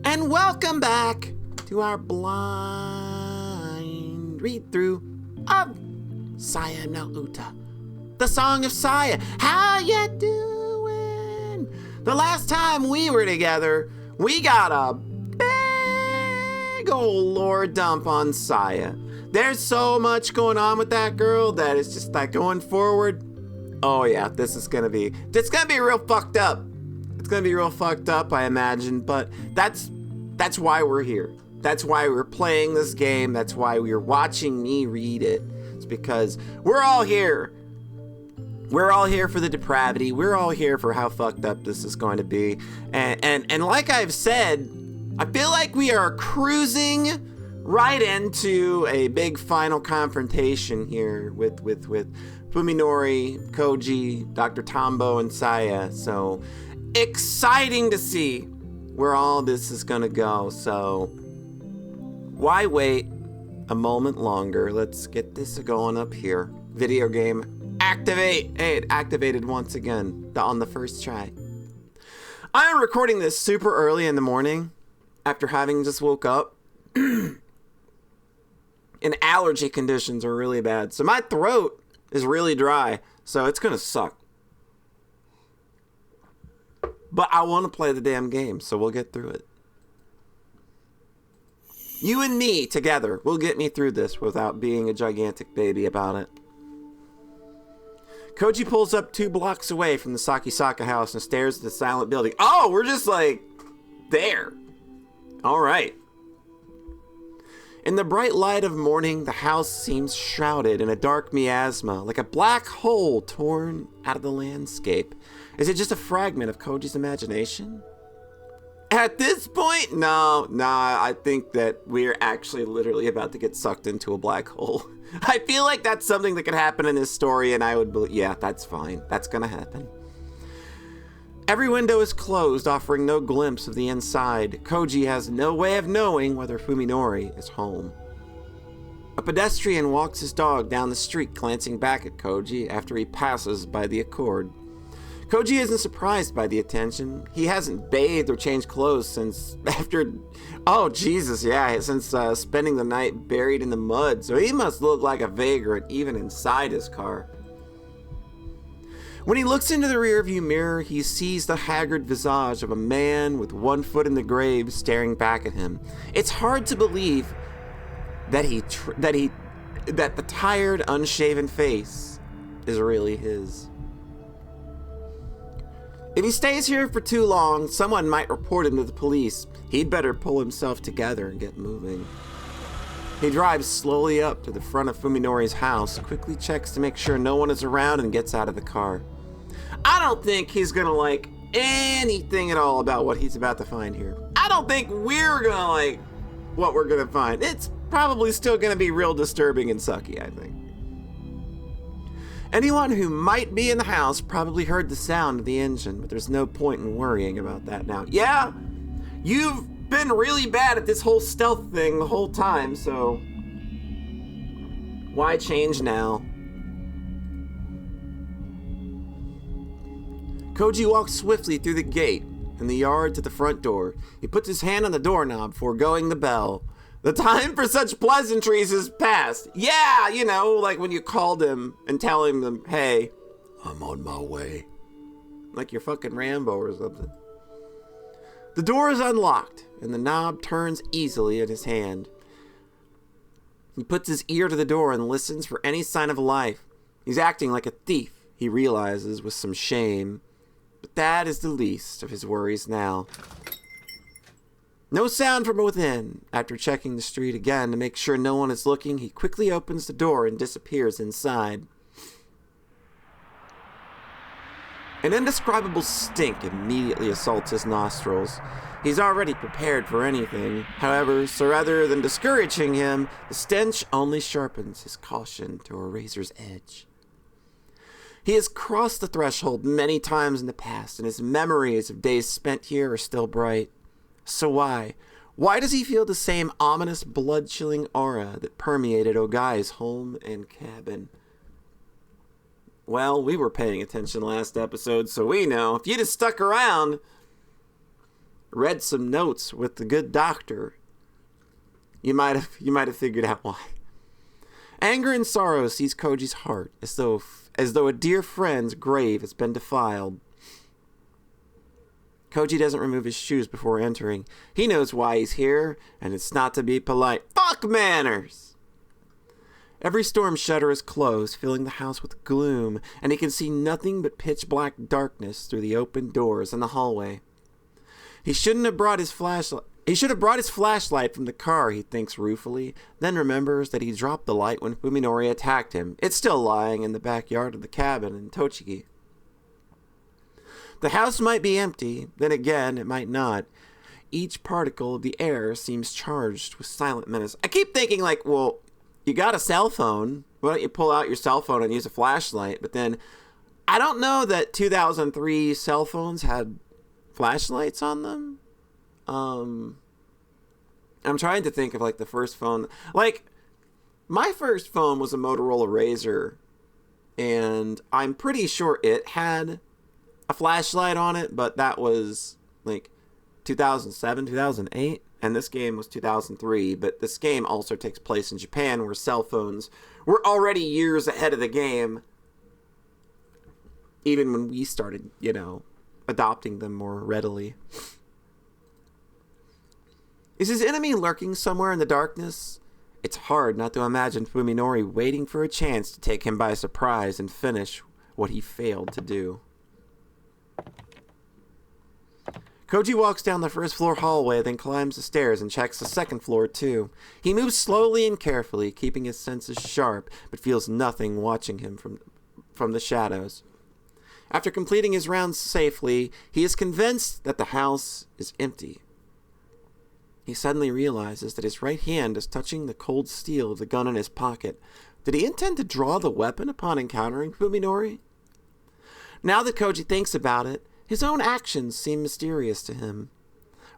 and welcome back to our blind read-through of Saya no Uta, the Song of Saya. How ya doing? The last time we were together, we got a big old lore dump on Saya. There's so much going on with that girl that it's just like going forward. Oh yeah, it's gonna be real fucked up. It's gonna be real fucked up, I imagine, but that's why we're here. That's why we're playing this game. That's why we're watching me read it. It's because we're all here. We're all here for the depravity. We're all here for how fucked up this is going to be. And like I've said, I feel like we are cruising right into a big final confrontation here with Fuminori, Koji, Dr. Tombo, and Saya. So exciting to see where all this is gonna go. So why wait a moment longer? Let's get this going up here. Video game, activate. Hey, it activated once again on the first try. I am recording this super early in the morning after having just woke up. And allergy conditions are really bad. So my throat is really dry. So it's going to suck. But I want to play the damn game. So we'll get through it. You and me together will get me through this without being a gigantic baby about it. Koji pulls up 2 blocks away from the Sakisaka house and stares at the silent building. Oh, we're just like there. All right. In the bright light of morning, the house seems shrouded in a dark miasma, like a black hole torn out of the landscape. Is it just a fragment of Koji's imagination? At this point, no, I think that we're actually literally about to get sucked into a black hole. I feel like that's something that could happen in this story, and I would believe, yeah, that's fine. That's gonna happen. Every window is closed, offering no glimpse of the inside. Koji has no way of knowing whether Fuminori is home. A pedestrian walks his dog down the street, glancing back at Koji after he passes by the Accord. Koji isn't surprised by the attention. He hasn't bathed or changed clothes since spending the night buried in the mud, so he must look like a vagrant even inside his car. When he looks into the rearview mirror, he sees the haggard visage of a man with one foot in the grave staring back at him. It's hard to believe that the tired, unshaven face is really his. If he stays here for too long, someone might report him to the police. He'd better pull himself together and get moving. He drives slowly up to the front of Fuminori's house, quickly checks to make sure no one is around, and gets out of the car. I don't think he's gonna like anything at all about what he's about to find here. I don't think we're gonna like what we're gonna find. It's probably still gonna be real disturbing and sucky, I think. Anyone who might be in the house probably heard the sound of the engine, but there's no point in worrying about that now. Yeah, you've been really bad at this whole stealth thing the whole time, so why change now? Koji walks swiftly through the gate in the yard to the front door. He puts his hand on the doorknob, foregoing the bell. The time for such pleasantries is past. Yeah, you know, like when you called him and telling them, hey, I'm on my way. Like you're fucking Rambo or something. The door is unlocked, and the knob turns easily in his hand. He puts his ear to the door and listens for any sign of life. He's acting like a thief, he realizes with some shame. But that is the least of his worries now. No sound from within. After checking the street again to make sure no one is looking, he quickly opens the door and disappears inside. An indescribable stink immediately assaults his nostrils. He's already prepared for anything. However, so rather than discouraging him, the stench only sharpens his caution to a razor's edge. He has crossed the threshold many times in the past, and his memories of days spent here are still bright. So why? Why does he feel the same ominous, blood-chilling aura that permeated Ogai's home and cabin? Well, we were paying attention last episode, so we know. If you'd have stuck around, read some notes with the good doctor, you might have figured out why. Anger and sorrow seize Koji's heart, as though a dear friend's grave has been defiled. Koji doesn't remove his shoes before entering. He knows why he's here, and it's not to be polite. Fuck manners! Every storm shutter is closed, filling the house with gloom, and he can see nothing but pitch-black darkness through the open doors in the hallway. He should have brought his flashlight from the car, he thinks ruefully, then remembers that he dropped the light when Fuminori attacked him. It's still lying in the backyard of the cabin in Tochigi. The house might be empty, then again, it might not. Each particle of the air seems charged with silent menace. I keep thinking, like, well, you got a cell phone. Why don't you pull out your cell phone and use a flashlight? But then, I don't know that 2003 cell phones had flashlights on them. I'm trying to think of, like, the first phone. Like, my first phone was a Motorola Razr, and I'm pretty sure it had a flashlight on it, but that was like 2007, 2008, and this game was 2003, but this game also takes place in Japan, where cell phones were already years ahead of the game, even when we started, adopting them more readily. Is his enemy lurking somewhere in the darkness? It's hard not to imagine Fuminori waiting for a chance to take him by surprise and finish what he failed to do. Koji walks down the first floor hallway, then climbs the stairs and checks the second floor too. He moves slowly and carefully, keeping his senses sharp, but feels nothing watching him from the shadows. After completing his rounds safely, he is convinced that the house is empty. He suddenly realizes that his right hand is touching the cold steel of the gun in his pocket. Did he intend to draw the weapon upon encountering Fuminori? Now that Koji thinks about it, his own actions seem mysterious to him.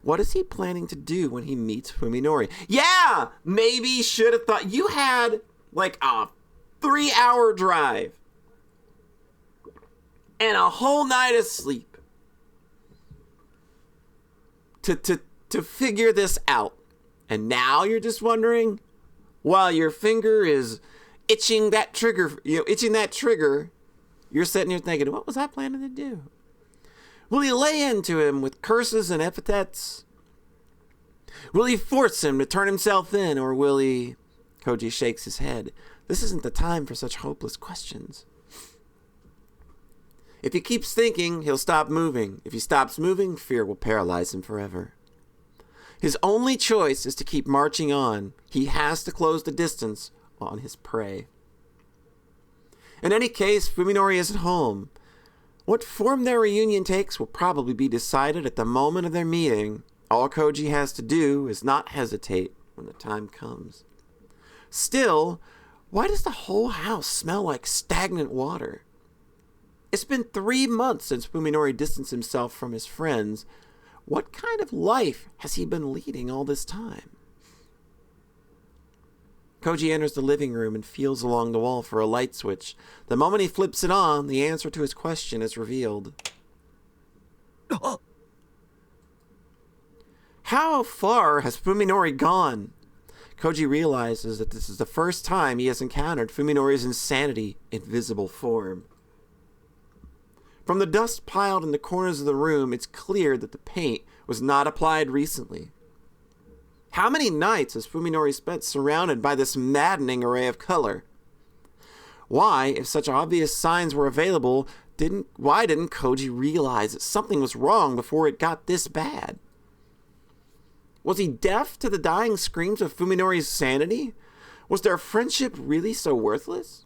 What is he planning to do when he meets Fuminori? Yeah! Maybe he should have thought. You had, like, a 3-hour drive. And a whole night of sleep. To figure this out. And now you're just wondering, while your finger is itching that trigger, you're sitting here thinking, what was I planning to do? Will he lay into him with curses and epithets? Will he force him to turn himself in, or will he... Koji shakes his head. This isn't the time for such hopeless questions. If he keeps thinking, he'll stop moving. If he stops moving, fear will paralyze him forever. His only choice is to keep marching on. He has to close the distance on his prey. In any case, Fuminori isn't home. What form their reunion takes will probably be decided at the moment of their meeting. All Koji has to do is not hesitate when the time comes. Still, why does the whole house smell like stagnant water? It's been 3 months since Fuminori distanced himself from his friends. What kind of life has he been leading all this time? Koji enters the living room and feels along the wall for a light switch. The moment he flips it on, the answer to his question is revealed. How far has Fuminori gone? Koji realizes that this is the first time he has encountered Fuminori's insanity in visible form. From the dust piled in the corners of the room, it's clear that the paint was not applied recently. How many nights has Fuminori spent surrounded by this maddening array of color? Why, if such obvious signs were available, why didn't Koji realize that something was wrong before it got this bad? Was he deaf to the dying screams of Fuminori's sanity? Was their friendship really so worthless?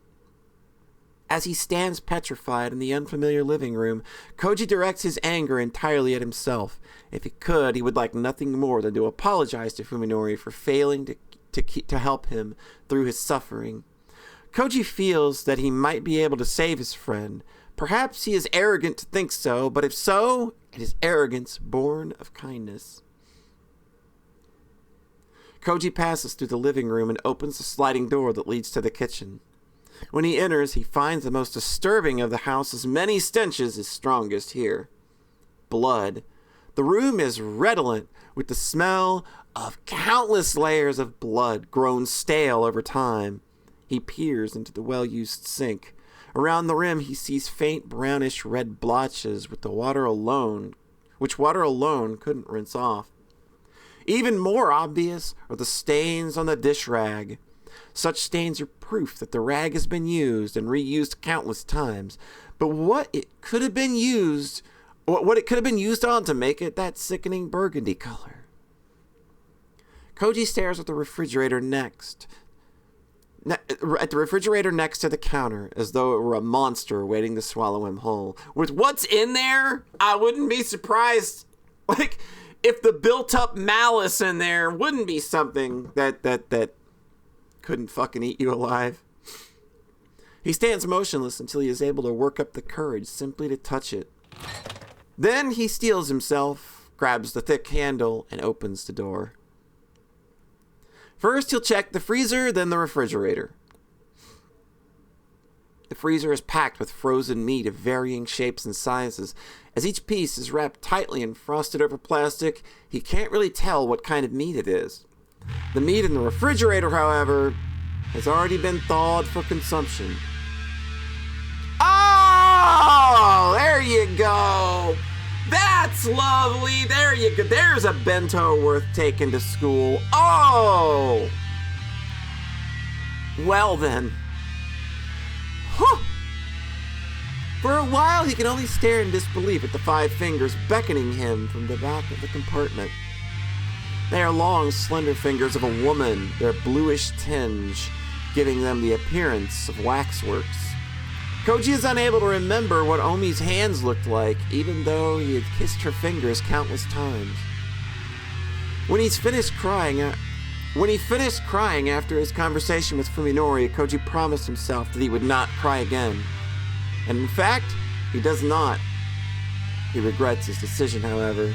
As he stands petrified in the unfamiliar living room, Koji directs his anger entirely at himself. If he could, he would like nothing more than to apologize to Fuminori for failing to help him through his suffering. Koji feels that he might be able to save his friend. Perhaps he is arrogant to think so, but if so, it is arrogance born of kindness. Koji passes through the living room and opens the sliding door that leads to the kitchen. When he enters, he finds the most disturbing of the house's many stenches is strongest here. Blood. The room is redolent with the smell of countless layers of blood grown stale over time. He peers into the well-used sink. Around the rim, he sees faint brownish red blotches which water alone couldn't rinse off. Even more obvious are the stains on the dish rag. Such stains are proof that the rag has been used and reused countless times. But what it could have been used on to make it that sickening burgundy color. Koji stares at the refrigerator next to the counter as though it were a monster waiting to swallow him whole. With what's in there, I wouldn't be surprised. Like, if the built-up malice in there wouldn't be something that couldn't fucking eat you alive. He stands motionless until he is able to work up the courage simply to touch it. Then he steels himself, grabs the thick handle, and opens the door. First, he'll check the freezer, then the refrigerator. The freezer is packed with frozen meat of varying shapes and sizes. As each piece is wrapped tightly in frosted over plastic, he can't really tell what kind of meat it is. The meat in the refrigerator, however, has already been thawed for consumption. Oh, there you go. That's lovely. There you go. There's a bento worth taking to school. Oh! Well then. Huh. For a while, he can only stare in disbelief at the 5 fingers beckoning him from the back of the compartment. They are long, slender fingers of a woman, their bluish tinge giving them the appearance of waxworks. Koji is unable to remember what Omi's hands looked like, even though he had kissed her fingers countless times. When he finished crying after his conversation with Fuminori, Koji promised himself that he would not cry again. And in fact, he does not. He regrets his decision, however.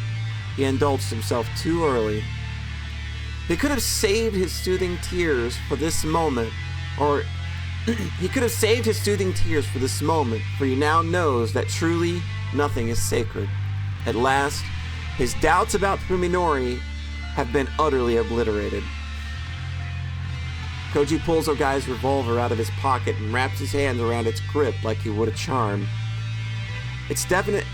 He indulged himself too early. He could have saved his soothing tears for this moment, for he now knows that truly nothing is sacred. At last, his doubts about Fuminori have been utterly obliterated. Koji pulls Ogai's revolver out of his pocket and wraps his hands around its grip like he would a charm. Its definite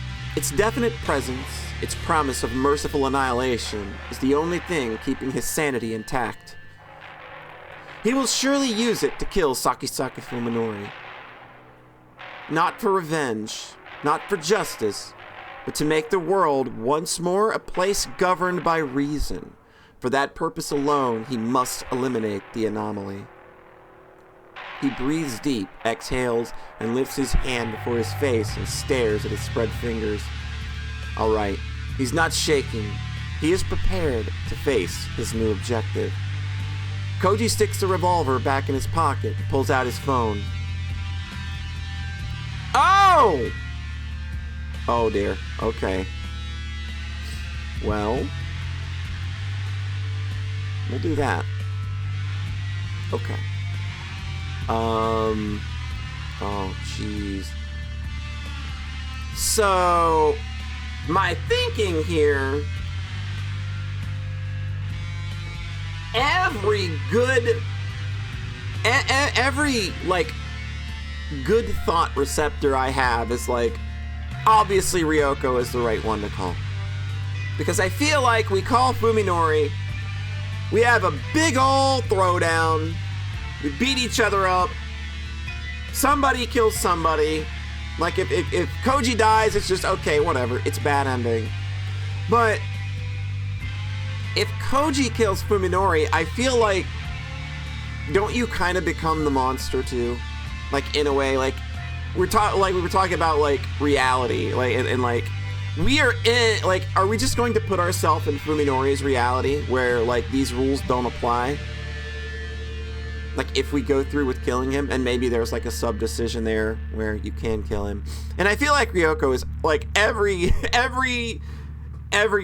presence, its promise of merciful annihilation, is the only thing keeping his sanity intact. He will surely use it to kill Sakisaka Fuminori. Not for revenge, not for justice, but to make the world once more a place governed by reason. For that purpose alone, he must eliminate the anomaly. He breathes deep, exhales, and lifts his hand before his face and stares at his spread fingers. All right, he's not shaking. He is prepared to face his new objective. Koji sticks the revolver back in his pocket and pulls out his phone. Oh! Oh dear, okay. Well, we'll do that. Okay. Oh, jeez. So, my thinking here, every good thought receptor I have is like, obviously Ryoko is the right one to call. Because I feel like we call Fuminori, we have a big ol' throwdown, we beat each other up, somebody kills somebody. Like if Koji dies, it's just okay, whatever, it's a bad ending. But if Koji kills Fuminori, I feel like, don't you kind of become the monster too? Like in a way, like we were talking about like reality, like and like we are in, like, are we just going to put ourselves in Fuminori's reality where like these rules don't apply? Like if we go through with killing him, and maybe there's like a sub decision there where you can kill him. And I feel like Ryoko is like every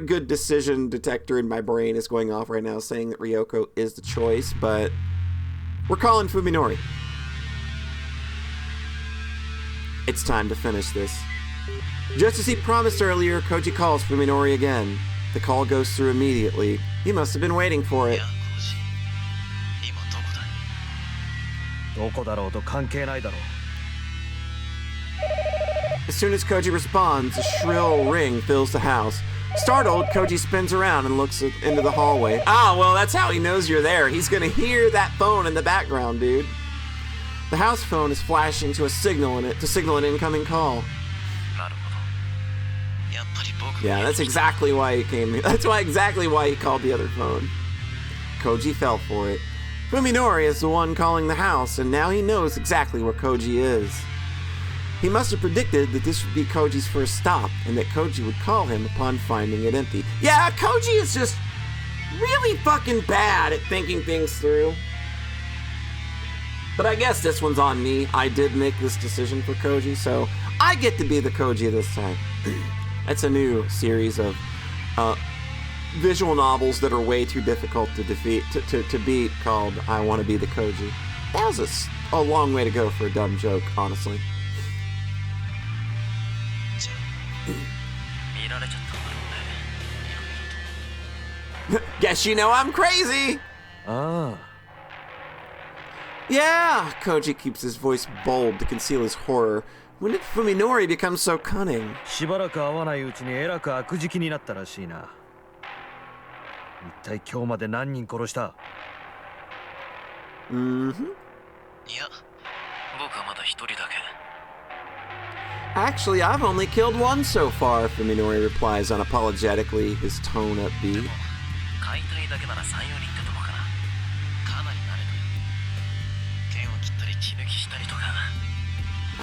good decision detector in my brain is going off right now saying that Ryoko is the choice, but we're calling Fuminori. It's time to finish this. Just as he promised earlier, Koji calls Fuminori again. The call goes through immediately. He must have been waiting for it. 今どこだい？どこだろうと関係ないだろう。 As soon as Koji responds, a shrill ring fills the house. Startled, Koji spins around and looks into the hallway. Ah, well, that's how he knows you're there. He's gonna hear that phone in the background, dude. The house phone is flashing to signal an incoming call. なるほど。やっぱり僕 Yeah, that's exactly why he came here. That's exactly why he called the other phone. Koji fell for it. Fuminori is the one calling the house, and now he knows exactly where Koji is. He must have predicted that this would be Koji's first stop, and that Koji would call him upon finding it empty. Yeah, Koji is just really fucking bad at thinking things through. But I guess this one's on me. I did make this decision for Koji, so I get to be the Koji this time. It's a new series of visual novels that are way too difficult to beat called I Want to Be the Koji. That was a long way to go for a dumb joke, honestly. 見られちゃったんだろうね。 Guess you know I'm crazy! ああ。 Yeah! Koji keeps his voice bold to conceal his horror. When did Fuminori become so cunning? しばらく会わないうちにえらく悪食になったらしいな。一体今日まで何人殺した？ Mm-hmm. いや、僕はまだ一人だけ。 Actually, I've only killed one so far, Fuminori replies unapologetically, his tone upbeat. 解体だけなら3、4人ってとこかな。かなり慣れてる。剣を切ったり血抜きしたりとか。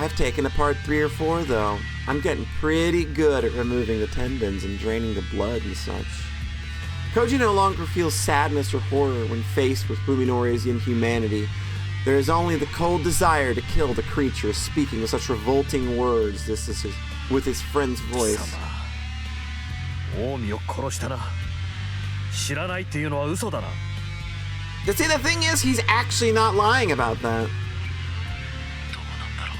I've taken apart 3 or 4, though. I'm getting pretty good at removing the tendons and draining the blood and such. Koji no longer feels sadness or horror when faced with Fuminori's inhumanity. There is only the cold desire to kill the creature speaking with such revolting words. This is with his friend's voice. 近江を殺したな。知らないっていうのは嘘だな。 See, the thing is, he's actually not lying about that. どうなんだろ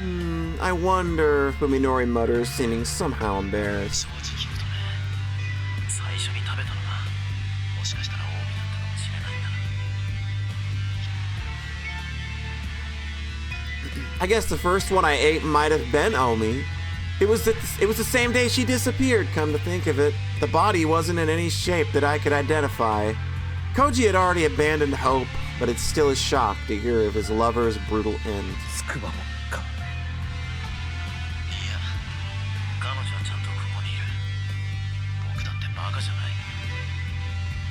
う。 I wonder, Fuminori mutters, seeming somehow embarrassed. 正直言うとね、最初に食べたのがもしかしたら近江だったかもしれないんだ。 I guess the first one I ate might have been Omi. It was the same day she disappeared, come to think of it. The body wasn't in any shape that I could identify. Koji had already abandoned hope, but it's still a shock to hear of his lover's brutal end. つくばもか。いや、彼女はちゃんとここにいる。僕だってバカじゃない。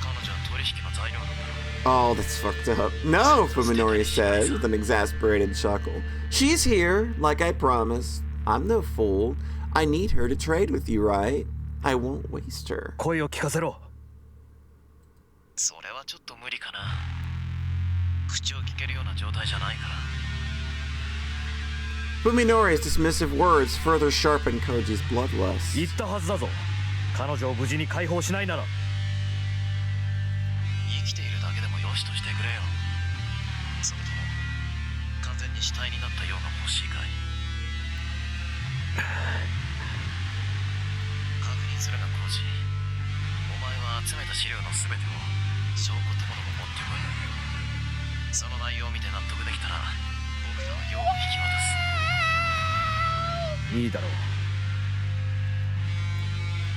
彼女は取引の材料なんだろう。 Oh, that's fucked up. No, Fuminori says with an exasperated chuckle. She's here, like I promised. I'm no fool. I need her to trade with you, right? I won't waste her. 声を聞かせろ。それはちょっと無理かな。口を聞けるような状態じゃないから。 Fuminori's dismissive words further sharpen Koji's bloodlust. 言ったはずだぞ。彼女を無事に解放しないなら。生きているだけでもよしとしてくれよ。それとも完全に死体になったようが欲しいかい。確認するがコージ、お前は集めた資料のすべてを証拠ともども持ってこい。その内容を見て納得できたら僕らは用を引き渡す。いいだろう。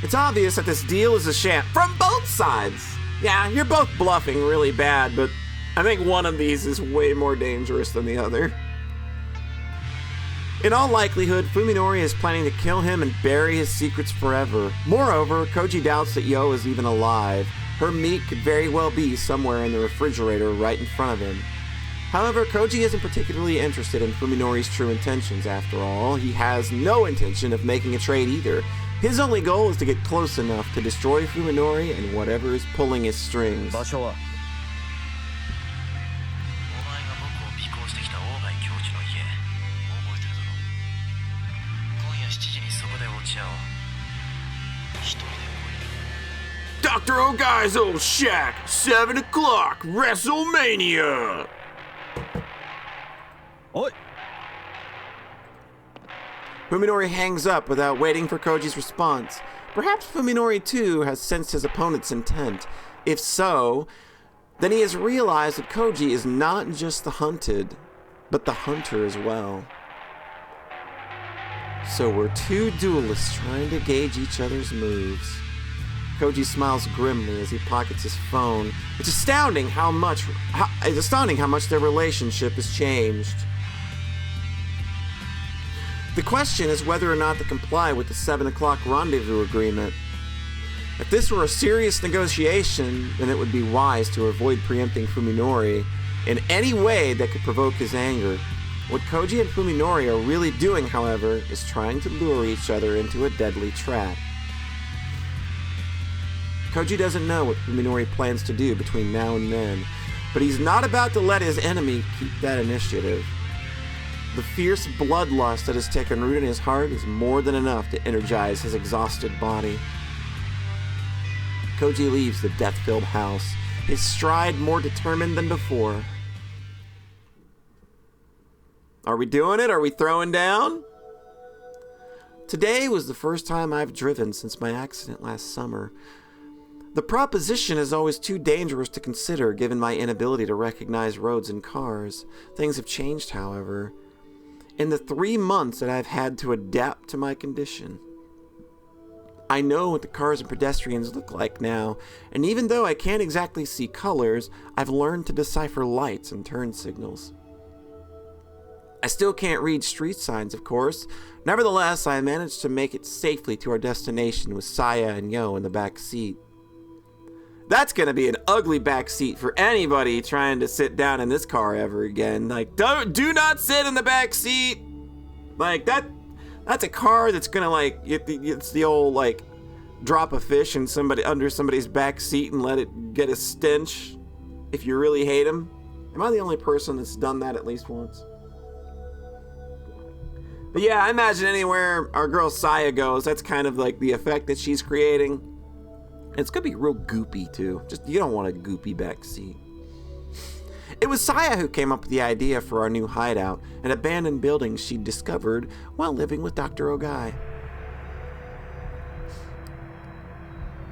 It's obvious that this deal is a sham from both sides. Yeah, you're both bluffing really bad, but I think one of these is way more dangerous than the other. In all likelihood, Fuminori is planning to kill him and bury his secrets forever. Moreover, Koji doubts that Yo is even alive. Her meat could very well be somewhere in the refrigerator right in front of him. However, Koji isn't particularly interested in Fuminori's true intentions after all. He has no intention of making a trade either. His only goal is to get close enough to destroy Fuminori and whatever is pulling his strings. 場所はお前が僕を尾行してきた大貝教授の家、覚えてるだろう。今夜7時にそこで落ち合おう。一人で来い。 Dr. Ogai's old shack, 7 o'clock, WrestleMania! おい。Fuminori hangs up without waiting for Koji's response. Perhaps Fuminori too has sensed his opponent's intent. If so, then he has realized that Koji is not just the hunted, but the hunter as well. So we're two duelists trying to gauge each other's moves. Koji smiles grimly as he pockets his phone. It's astounding how much their relationship has changed. The question is whether or not to comply with the 7 o'clock rendezvous agreement. If this were a serious negotiation, then it would be wise to avoid preempting Fuminori in any way that could provoke his anger. What Koji and Fuminori are really doing, however, is trying to lure each other into a deadly trap. Koji doesn't know what Fuminori plans to do between now and then, but he's not about to let his enemy keep that initiative. The fierce bloodlust that has taken root in his heart is more than enough to energize his exhausted body. Koji leaves the death-filled house, his stride more determined than before. Are we doing it? Are we throwing down? Today was the first time I've driven since my accident last summer. The proposition is always too dangerous to consider given my inability to recognize roads and cars. Things have changed, however, in the 3 months that I've had to adapt to my condition. I know what the cars and pedestrians look like now, and even though I can't exactly see colors, I've learned to decipher lights and turn signals. I still can't read street signs, of course. Nevertheless, I managed to make it safely to our destination with Saya and Yo in the back seat. That's gonna be an ugly back seat for anybody trying to sit down in this car ever again. Like, do not sit in the back seat. Like, that's a car that's gonna, like, it's the old, like, drop a fish in under somebody's back seat and let it get a stench if you really hate them. Am I the only person that's done that at least once? But yeah, I imagine anywhere our girl Saya goes, that's kind of like the effect that she's creating. It's gonna be real goopy too. You don't want a goopy backseat. It was Saya who came up with the idea for our new hideout, an abandoned building she'd discovered while living with Dr. Ogai.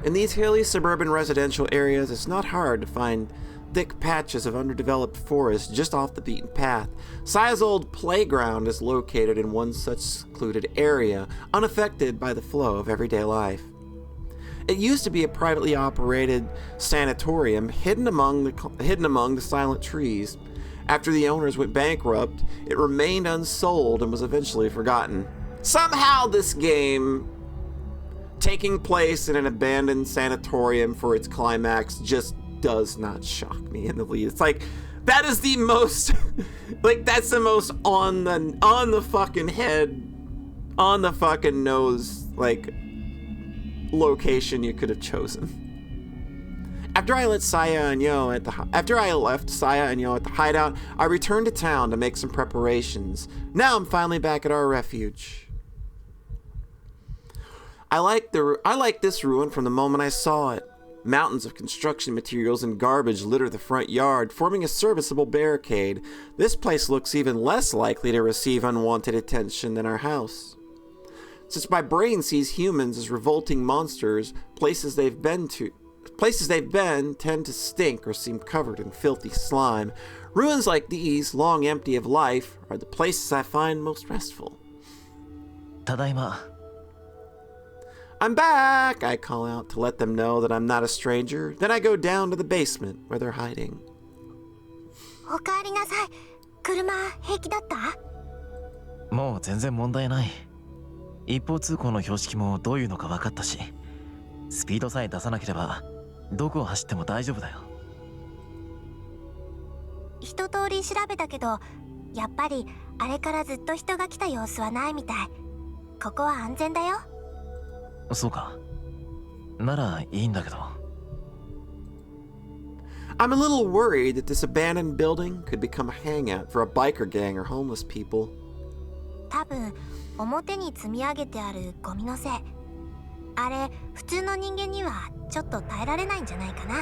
In these hilly suburban residential areas, it's not hard to find thick patches of underdeveloped forest just off the beaten path. Saya's old playground is located in one such secluded area, unaffected by the flow of everyday life. It used to be a privately operated sanatorium hidden among the silent trees. After the owners went bankrupt, it remained unsold and was eventually forgotten. Somehow this game, taking place in an abandoned sanatorium for its climax, just does not shock me in the least. It's like, that is the most, like, that's the most on the fucking head, on the fucking nose, like, location you could have chosen. After I left Saya and Yo at the hideout, I returned to town to make some preparations. Now I'm finally back at our refuge. I like this ruin from the moment I saw it. Mountains of construction materials and garbage litter the front yard, forming a serviceable barricade. This place looks even less likely to receive unwanted attention than our house. Since my brain sees humans as revolting monsters, places they've been tend to stink or seem covered in filthy slime. Ruins like these, long empty of life, are the places I find most restful. Tadaima. I'm back, I call out to let them know that I'm not a stranger. Then I go down to the basement where they're hiding. おかえりなさい。車平気だった？もう全然問題ない。一方通行の標識もどういうのか分かったし、スピードさえ出さなければどこを走っても大丈夫だよ。一通り調べたけど、やっぱりあれからずっと人が来た様子はないみたい。ここは安全だよ。そうか。ならいいんだけど。I'm a little worried that this abandoned building could become a hangout for a biker gang or homeless people. 多分表に積み上げてあるゴミのせい。あれ普通の人間にはちょっと耐えられないんじゃないかな。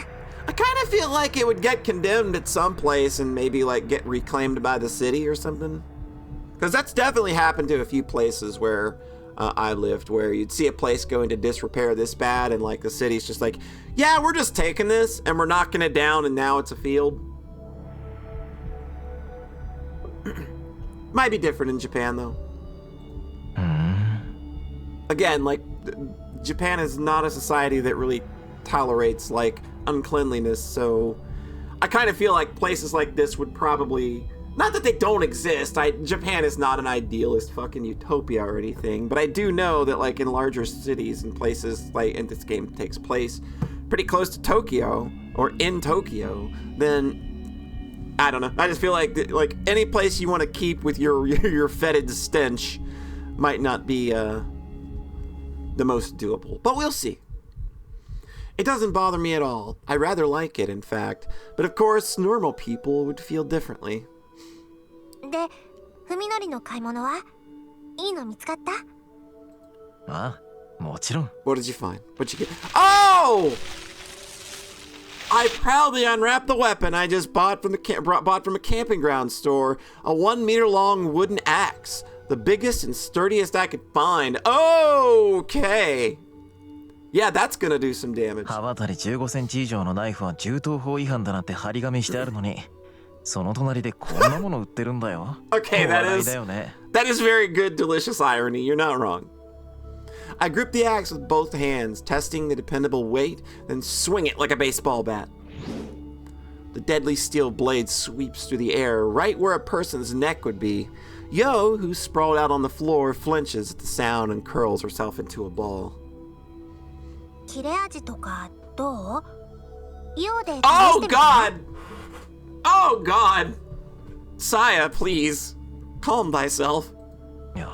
I kind of feel like it would get condemned at some place and maybe like get reclaimed by the city or something. Because that's definitely happened to a few places where I lived, where you'd see a place go into disrepair this bad, and like the city's just like, yeah, we're just taking this and we're knocking it down, and now it's a field. Might be different in Japan, though. Again, like, Japan is not a society that really tolerates, like, uncleanliness, so I kind of feel like places like this would probably... Not that they don't exist. Japan is not an idealist fucking utopia or anything, but I do know that, like, in larger cities and places, like, and this game takes place pretty close to Tokyo, or in Tokyo, then, I don't know. I just feel like any place you want to keep with your fetid stench might not be the most doable. But we'll see. It doesn't bother me at all. I rather like it, in fact. But of course, normal people would feel differently. で、文則の買い物はいいの見つかった？ああ、もちろん。What did you find? What'd you get? Oh! I proudly unwrapped the weapon I just bought from a camping ground store. A 1 meter long wooden axe. The biggest and sturdiest I could find. Okay. Yeah, that's gonna do some damage. 刃渡り15センチ以上のナイフは銃刀法違反だなって張り紙してあるのに。その隣でこんなもの売ってるんだよ。Okay, that is very good, delicious irony. You're not wrong. I grip the axe with both hands, testing the dependable weight, then swing it like a baseball bat. The deadly steel blade sweeps through the air, right where a person's neck would be. Yo, who's sprawled out on the floor, flinches at the sound and curls herself into a ball. 切れ味とかどう？用で試してみた？ Oh God! Oh God! Saya, please. Calm thyself. いや、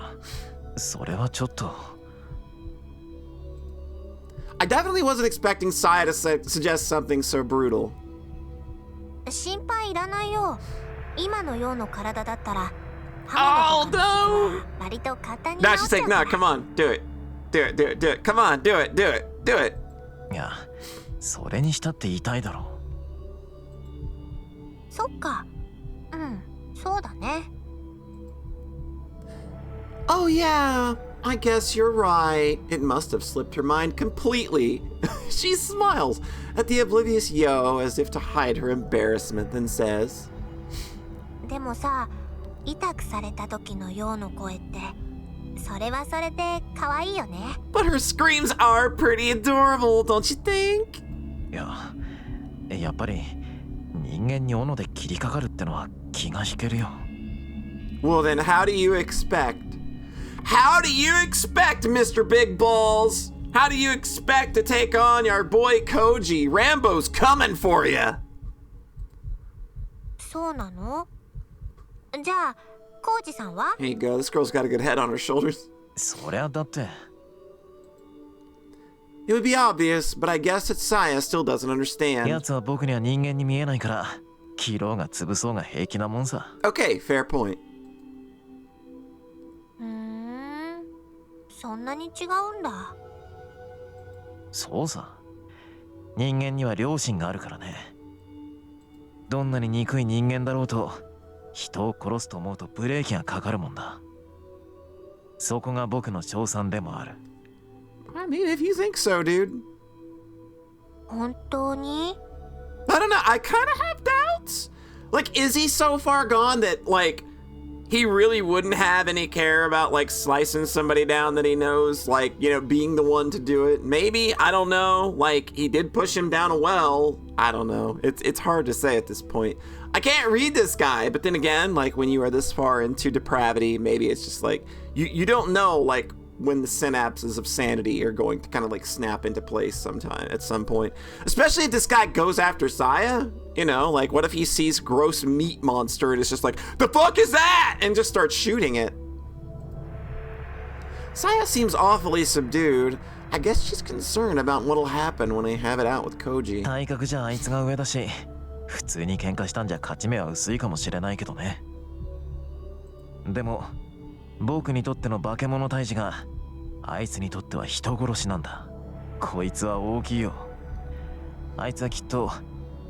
それはちょっと。I definitely wasn't expecting Saya to suggest something so brutal. 心配いらないよ。今のような体だったら。Oh no! 割と簡単に Now she's like, no, come on, do it. Do it, do it, do it. Come on, do it, do it, do it. いや、それにしたって痛いだろ。そっか。うん、そうだね。Oh yeah, I guess you're right. It must have slipped her mind completely. She smiles at the oblivious Yo as if to hide her embarrassment, then says, でもさ、痛くされた時のようの声って、それはそれで可愛いよね。But her screams are pretty adorable, don't you think? いや、やっぱり人間に斧で切りかかるってのは気が引けるよ。Well then, how do you expect? How do you expect, Mr. Big Balls? How do you expect to take on your boy Koji? Rambo's coming for you. そうなの？じゃあ、コウジさんは？ Here you go. This girl's got a good head on her shoulders. そりゃだって。It would be obvious, but I guess that Saya still doesn't understand. やつは僕には人間に見えないから、切ろうが潰そうが平気なもんさ。Okay, fair point. そんなに違うんだ。そうさ。人間には良心があるからね。どんなに憎い人間だろうと、人を殺すと思うとブレーキがかかるもんだ。そこが僕の称賛でもある。I mean, if you think so, dude. 本当に？ I don't know. I kind of have doubts. Like, is he so far gone that, like, he really wouldn't have any care about, like, slicing somebody down that he knows, like, you know, being the one to do it? Maybe, I don't know. Like, he did push him down a well. I don't know. It's hard to say at this point. I can't read this guy, but then again, like, when you are this far into depravity, maybe it's just like, you don't know, like, when the synapses of sanity are going to kind of like snap into place sometime at some point. Especially if this guy goes after Saya, you know, like what if he sees gross meat monster and is just like, the fuck is that? And just starts shooting it. Saya seems awfully subdued. I guess she's concerned about what'll happen when I have it out with Koji. 体格じゃあいつが上だし、普通に喧嘩したんじゃ勝ち目は薄いかもしれないけどね。でも僕にとっての化け物退治があいつにとっては人殺しなんだ。こいつは大きいよ。あいつはきっと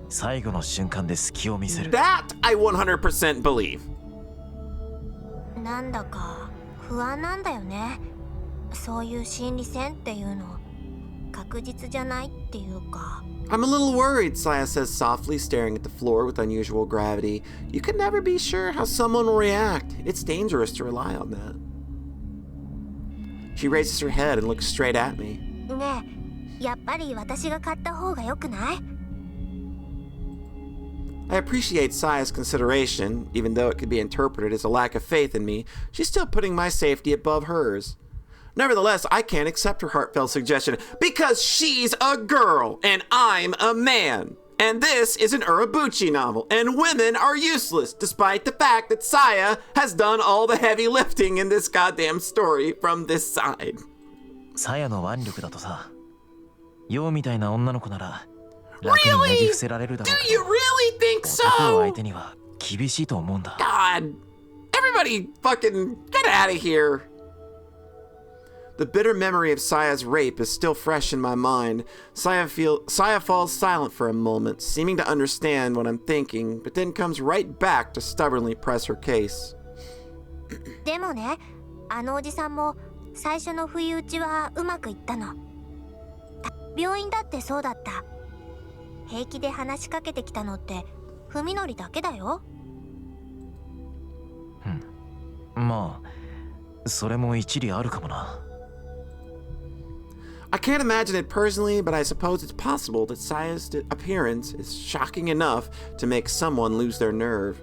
最後の瞬間で隙を見せる。That I 100% believe. なんだか不安なんだよね。そういう心理戦っていうの確実じゃないっていうか。 I'm a little worried, Saya says softly, staring at the floor with unusual gravity. You can never be sure how someone will react. It's dangerous to rely on that. She raises her head and looks straight at me. ねえ、やっぱり私が買った方が良くない？ I appreciate Saya's consideration. Even though it could be interpreted as a lack of faith in me, she's still putting my safety above hers. Nevertheless, I can't accept her heartfelt suggestion because she's a girl and I'm a man. And this is an Urabuchi novel, and women are useless, despite the fact that Saya has done all the heavy lifting in this goddamn story from this side. サヤの腕力だとさ、ヨウみたいな女の子なら楽にねじ伏せられるだろう Do け you ど、 really think 男を so? 相手には厳しいと思うんだ。 God, everybody fucking get out of here. The bitter memory of Saya's rape is still fresh in my mind. Saya falls silent for a moment, seeming to understand what I'm thinking, but then comes right back to stubbornly press her case. でもね、あのおじさんも最初の不意打ちはうまくいったの。病院だってそうだった。平気で話しかけてきたのって文則だけだよ。まあ、それも一理あるかもな。I can't imagine it personally, but I suppose it's possible that Saya's appearance is shocking enough to make someone lose their nerve.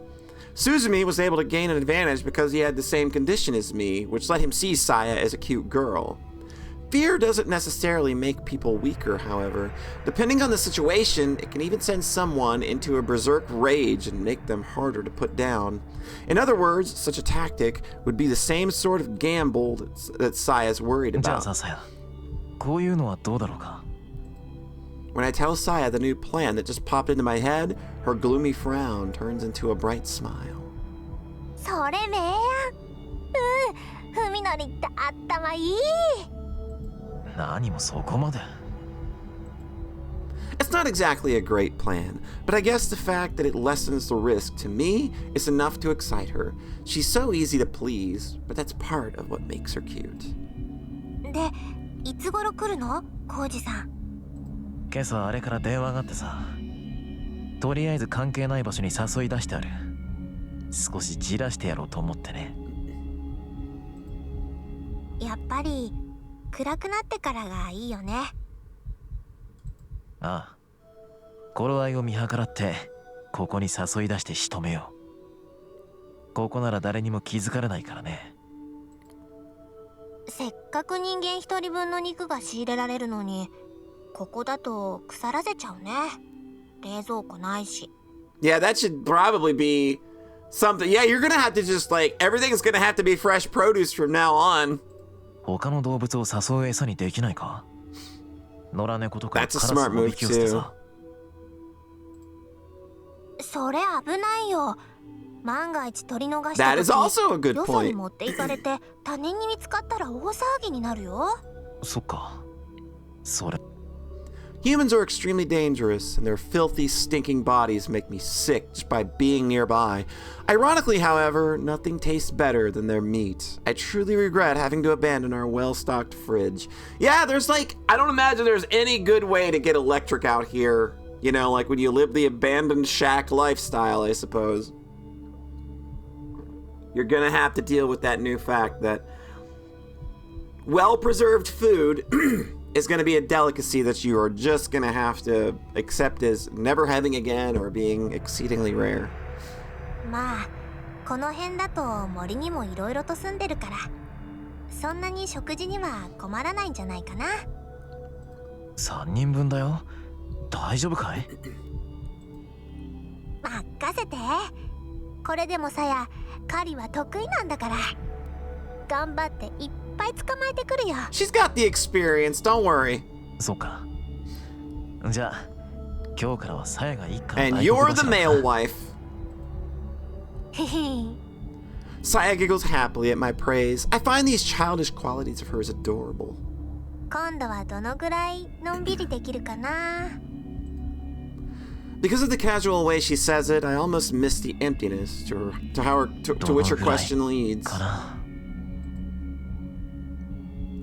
Suzumi was able to gain an advantage because he had the same condition as me, which let him see Saya as a cute girl. Fear doesn't necessarily make people weaker, however. Depending on the situation, it can even send someone into a berserk rage and make them harder to put down. In other words, such a tactic would be the same sort of gamble that Saya's worried じゃあ about. さ、サヤ、こういうのはどうだろうか。 When I tell Saya the new plan that just popped into my head, her gloomy frown turns into a bright smile. それめえやん。文則って頭いい。何もそこまで。 It's not exactly a great plan, but I guess the fact that it lessens the risk to me is enough to excite her. She's so easy to please, but that's part of what makes her cute. で、いつ頃来るの？浩二さん。今朝あれから電話があってさ、とりあえず関係ない場所に誘い出してある。少しじらしてやろうと思ってね。やっぱり暗くなってからがいいよね。ああ、頃合いを見計らってここに誘い出して仕留めよう。ここなら誰にも気づかれないからね。せっかく人間一人分の肉が仕入れられるのに、ここだと腐らせちゃうね。冷蔵庫ないし。 Yeah, that should probably be something. Yeah, you're gonna have to just like, everything's gonna have to be fresh produce from now on. 他の動物を誘う餌にできないか？野良猫とかカラ That's a ス smart をおび move き寄せてさ。それ危ないよ。万が一取り逃した That is 時、 also a good よそに point. 持っていかれて他人に見つかったら大騒ぎになるよ。そっか。それ。 Humans are extremely dangerous, and their filthy, stinking bodies make me sick just by being nearby. Ironically, however, nothing tastes better than their meat. I truly regret having to abandon our well-stocked fridge. Yeah, there's like, I don't imagine there's any good way to get electric out here. You know, like when you live the abandoned shack lifestyle, I suppose. You're gonna have to deal with that new fact that well-preserved food is going to be a delicacy that you are just going to have to accept as never having again or being exceedingly rare. まあこの辺だと森にもいろいろと住んでるから、そんなに食事には困らないんじゃないかな。3人分だよ。大丈夫かい？任せて。これでもさや狩りは得意なんだから、頑張っていっぱい捕まえてくるよ。 She's got the experience, don't worry. そうか。じゃあ今日からはサヤが一家の And 大黒 you're the 柱だ male wife. へへ。 Saya giggles happily at my praise. I find these childish qualities of hers adorable. 今度はどのぐらいのんびりできるかな。Because of the casual way she says it, I almost miss the emptiness to which her question leads. かな。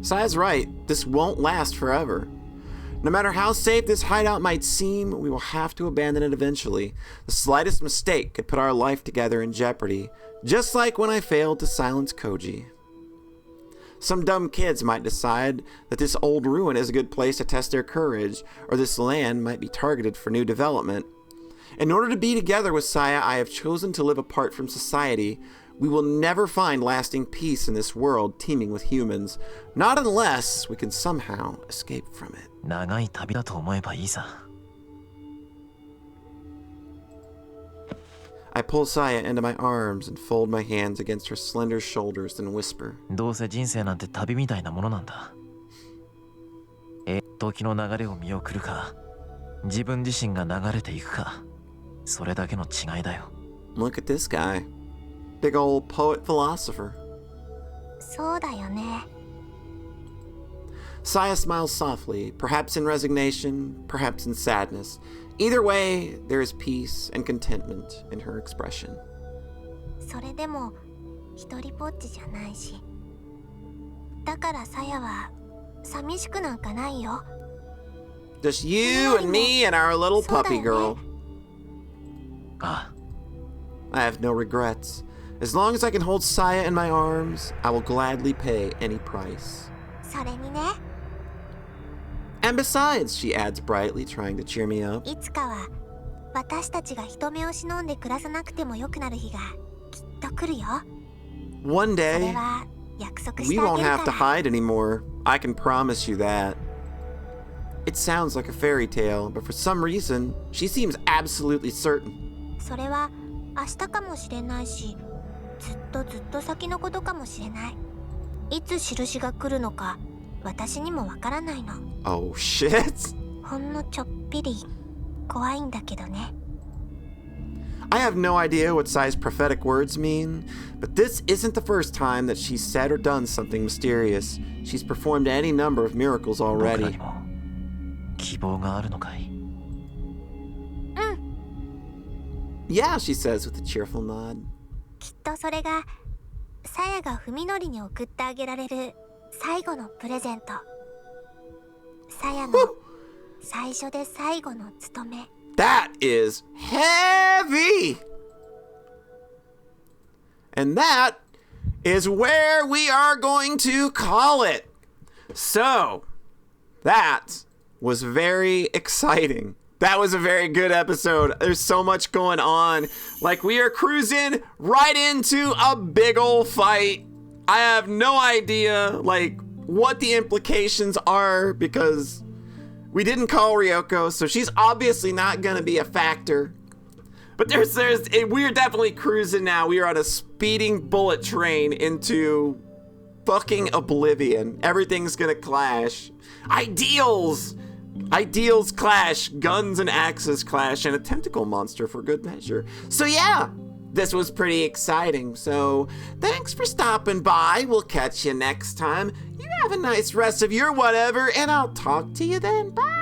Saya's right. This won't last forever. No matter how safe this hideout might seem, we will have to abandon it eventually. The slightest mistake could put our life together in jeopardy, just like when I failed to silence Koji. Some dumb kids might decide that this old ruin is a good place to test their courage, or this land might be targeted for new development. In order to be together with Saya, I have chosen to live apart from society. We will never find lasting peace in this world teeming with humans, not unless we can somehow escape from it. 長い旅だと思えばいいさ。 I pull Saya into my arms and fold my hands against her slender shoulders and whisper. どうせ人生なんて旅みたいなものなんだ。時の流れを見送るか、自分自身が流れていくか、それだけの違いだよ。 Look at this guy. Big old poet philosopher. そうだよね。 Saya smiles softly, perhaps in resignation, perhaps in sadness. Either way, there is peace and contentment in her expression. それでも一人ぼっちじゃないし。だからさやは寂しくなんかないよ。 Just you and me and our little puppy girl. ああ、 I have no regrets. As long as I can hold Saya in my arms, I will gladly pay any price. それにね、 And besides, she adds brightly, trying to cheer me up, いつかは私たちが人目を忍んで暮らさなくてもよくなる日がきっと来るよ。 one それ day, は約束し we てあ won't げる have か to ら。 hide anymore. I can promise you that. It sounds like a fairy tale, but for some reason, she seems absolutely certain. それは明日かもしれないし、ずっと先のことかもしれない。いつ印が来るのか私にもわからないの。 Oh shit! ほんのちょっぴり怖いんだけどね。 I have no idea what Sai's prophetic words mean, but this isn't the first time that she's said or done something mysterious. She's performed any number of miracles 僕らに already. も希望があるのかい。 Yeah, she says with a cheerful nod. きっとそれがさやが文則に送ってあげられる最後のプレゼント。さやの最初で最後の務め。 That is heavy! And that is where we are going to call it. So, that was very exciting. That was a very good episode. There's so much going on. Like, we are cruising right into a big old fight. I have no idea, like, what the implications are because we didn't call Ryoko, so she's obviously not gonna be a factor. But we're definitely cruising now. We are on a speeding bullet train into fucking oblivion. Everything's gonna clash. Ideals clash, guns and axes clash, and a tentacle monster for good measure. So yeah, this was pretty exciting. So thanks for stopping by. We'll catch you next time. You have a nice rest of your whatever, and I'll talk to you then. Bye.